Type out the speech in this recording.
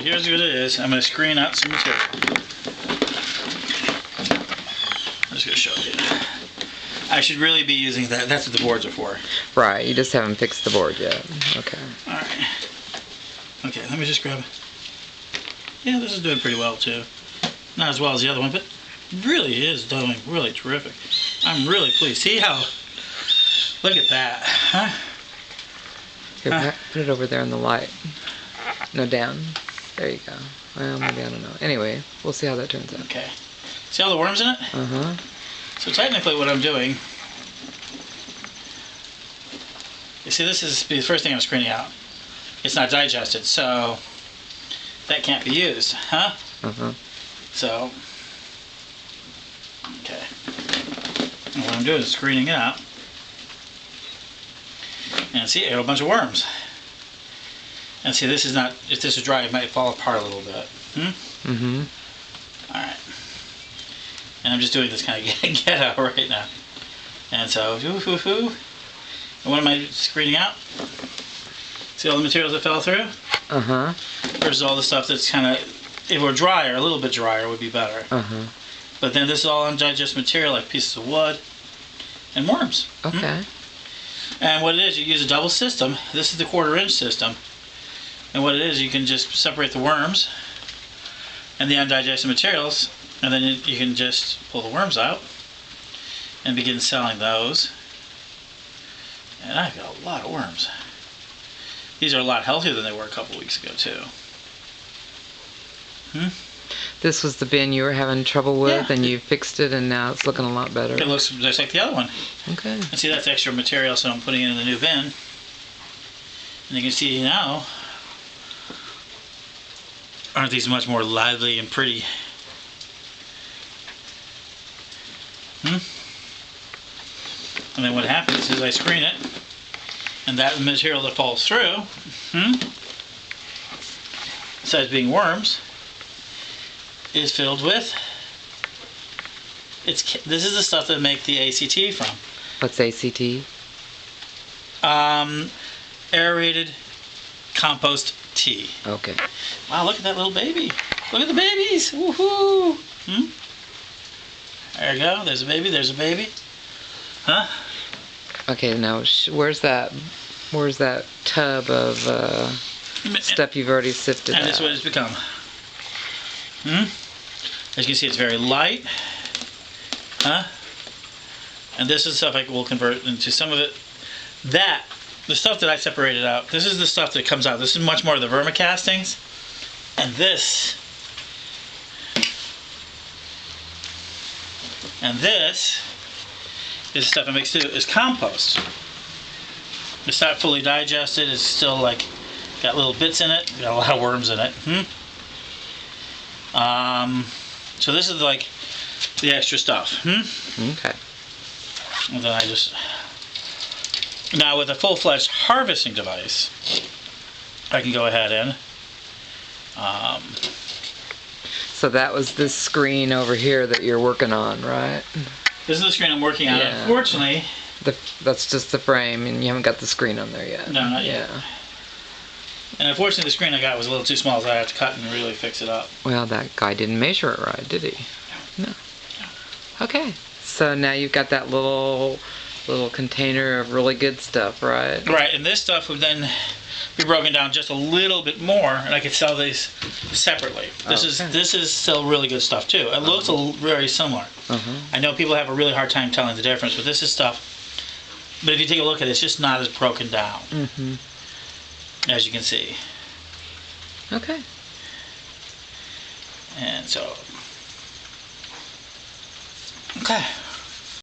here's what it is. I'm going to screen out some material. I'm just going to show you. I should really be using that. That's what the boards are for. Right, you just haven't fixed the board yet. Okay. Alright. Okay, let me just grab it. Yeah, this is doing pretty well too. Not as well as the other one, but really is doing really terrific. I'm really pleased. See how... Look at that. Huh? Here, put it over there in the light. No, down. There you go. Well, maybe I don't know. Anyway, we'll see how that turns out. Okay. See all the worms in it? Uh-huh. So technically what I'm doing... You see, this is the first thing I'm screening out. It's not digested, so... That can't be used, huh? Uh-huh. So... Okay. And what I'm doing is screening it out. And see, I got a bunch of worms. And see, this is not, if this is dry, it might fall apart a little bit. Mm-hmm. Alright. And I'm just doing this kind of get out right now. And so, and what am I screening out? See all the materials that fell through? Uh-huh. Versus all the stuff that's kind of, if it were drier, a little bit drier would be better. Uh-huh. But then this is all undigested material, like pieces of wood and worms. Okay. And what it is, you use a double system. This is the 1/4 inch system. And what it is, you can just separate the worms and the undigested materials, and then you can just pull the worms out and begin selling those. And I've got a lot of worms. These are a lot healthier than they were a couple weeks ago, too. This was the bin you were having trouble with, Yeah. and you fixed it, and now it's looking a lot better. It looks just like the other one. Okay. And see, that's extra material, so I'm putting it in the new bin. And you can see now, aren't these much more lively and pretty? And then what happens is I screen it, and that material that falls through, besides being worms, is filled with, this is the stuff that make the ACT from. What's ACT? Aerated compost tea. Okay. Wow, look at that little baby. Look at the babies. Woohoo! There you go. There's a baby. There's a baby. Huh? Okay, now where's that tub of stuff you've already sifted And out? this is what it's become. As you can see, it's very light. Huh? And this is stuff I will convert into some of it. The stuff that I separated out, this is the stuff that comes out. This is much more of the vermicastings. And this is stuff I mix too, is compost. It's not fully digested, it's still like, got little bits in it, got a lot of worms in it. So this is like the extra stuff. Okay. And then I just... Now with a full-fledged harvesting device, I can go ahead and... So that was this screen over here that you're working on, right? This is the screen I'm working on. Yeah. Unfortunately... That's just the frame, and you haven't got the screen on there yet. No, not yet. Yeah. And unfortunately the screen I got was a little too small, so I have to cut and really fix it up. Well, that guy didn't measure it right, did he? No. Okay. So now you've got that little container of really good stuff, right? Right, and this stuff would then be broken down just a little bit more, and I could sell these separately. This is still really good stuff too. It looks very similar. I know people have a really hard time telling the difference, but this is stuff. But if you take a look at it, it's just not as broken down, as you can see. Okay. And so, okay.